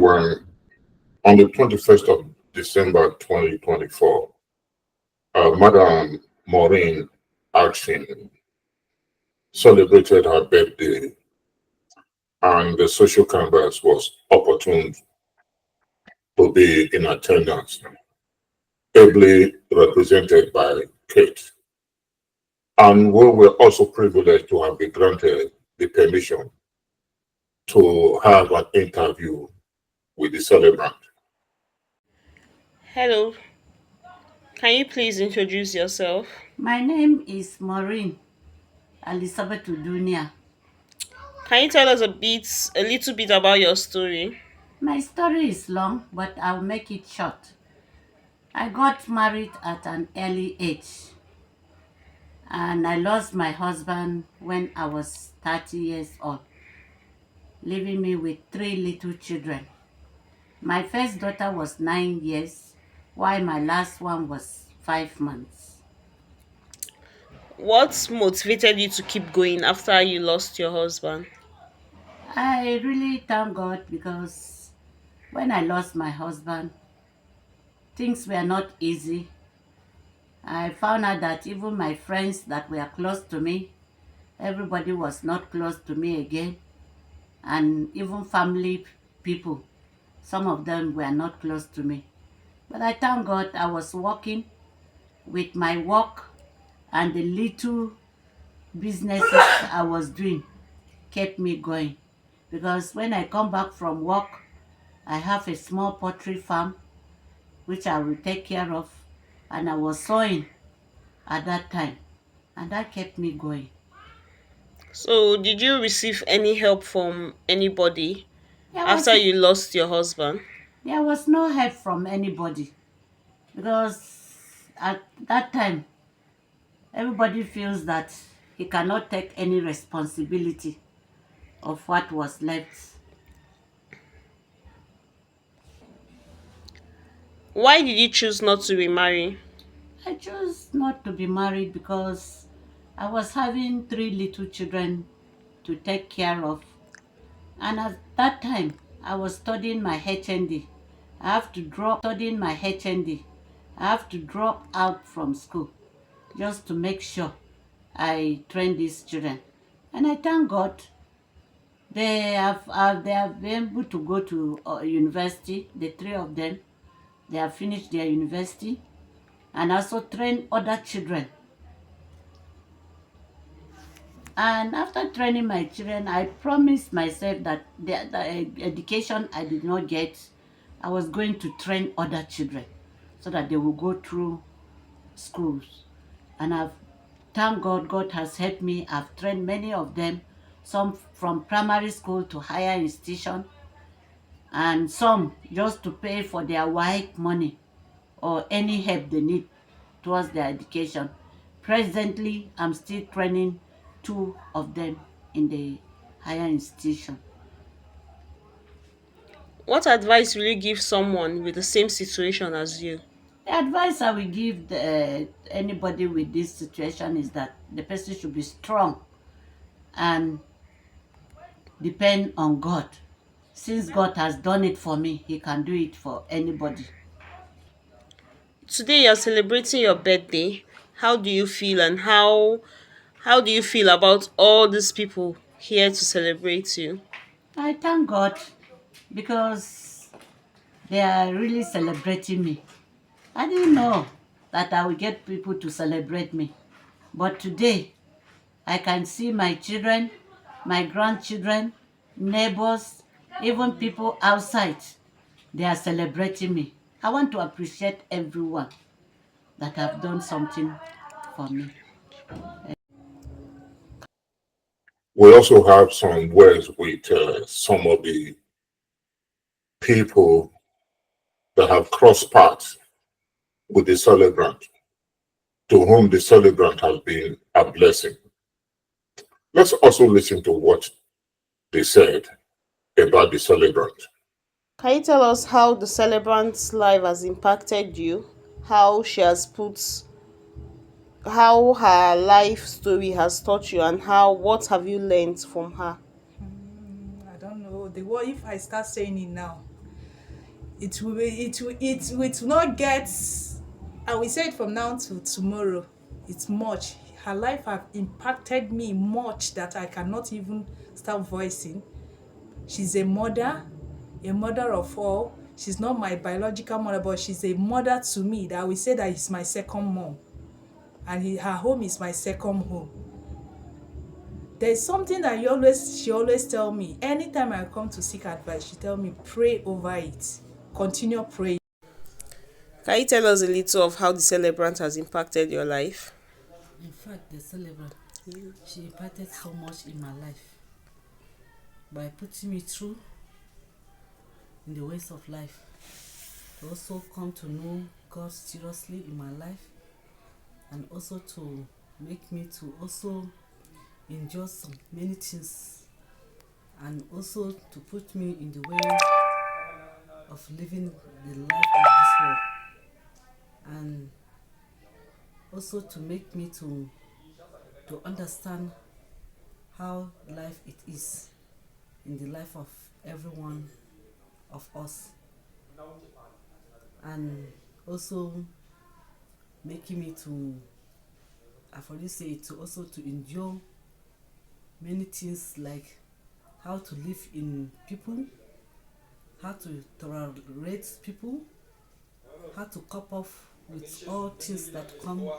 When on the 21st of December 2024, Madam Maureen Achion celebrated her birthday, and the social canvas was opportune to be in attendance, ably represented by Kate. And we were also privileged to have been granted the permission to have an interview with the celebrant. Hello, can you please introduce yourself? My name is Maureen Elizabeth Udunia. Can you tell us a little bit about your story? My story is long, but I'll make it short. I got married at an early age, and I lost my husband when I was 30 years old, leaving me with three little children. My first daughter was 9 years, while my last one was 5 months. What motivated you to keep going after you lost your husband? I really thank God because when I lost my husband, things were not easy. I found out that even my friends that were close to me, everybody was not close to me again. And even family people, some of them were not close to me. But I thank God I was working with my work, and the little businesses I was doing kept me going. Because when I come back from work, I have a small poultry farm which I will take care of, and I was sewing at that time, and that kept me going. So, did you receive any help from anybody There was after you lost your husband? there was no help from anybody because at that time everybody feels that he cannot take any responsibility of what was left. Why did you choose not to remarry? I chose not to be married because I was having three little children to take care of, and at that time I was studying my HND. I have to drop out from school just to make sure I train these children. And I thank God they have been able to go to university. The three of them, they have finished their university and also train other children. And after training my children, I promised myself that the education I did not get, I was going to train other children so that they will go through schools. And I've thank God, God has helped me. I've trained many of them, some from primary school to higher institution, and some just to pay for their work money or any help they need towards their education. Presently, I'm still training two of them in the higher institution. What advice will you give someone with the same situation as you? The advice I will give anybody with this situation is that the person should be strong and depend on God. Since God has done it for me, He can do it for anybody. Today you're celebrating your birthday. How do you feel and how do you feel about all these people here to celebrate you? I thank God because they are really celebrating me. I didn't know that I would get people to celebrate me. But today, I can see my children, my grandchildren, neighbors, even people outside. They are celebrating me. I want to appreciate everyone that have done something for me. We also have some words with some of the people that have crossed paths with the celebrant, to whom the celebrant has been a blessing. Let's also listen to what they said about the celebrant. Can you tell us how the celebrant's life has impacted you? How she has put how her life story has taught you and how what have you learned from her? I don't know. The what if I start saying it now? it will not get, I will say it from now to tomorrow. It's much. Her life have impacted me much that I cannot even start voicing. She's a mother of all. She's not my biological mother, but she's a mother to me that I will say that is my second mom. And her home is my second home. There's something that she always tell me. Anytime I come to seek advice, she tell me, pray over it. Continue praying. Can you tell us a little of how the celebrant has impacted your life? In fact, the celebrant, she impacted so much in my life by putting me through in the ways of life. To also come to know God seriously in my life, and also to make me to also enjoy some many things, and also to put me in the way of living the life of this world, and also to make me to understand how life it is in the life of every one of us, and also making me to, I've already said, to also to endure many things like how to live in people, how to tolerate people, how to cope up with all things that come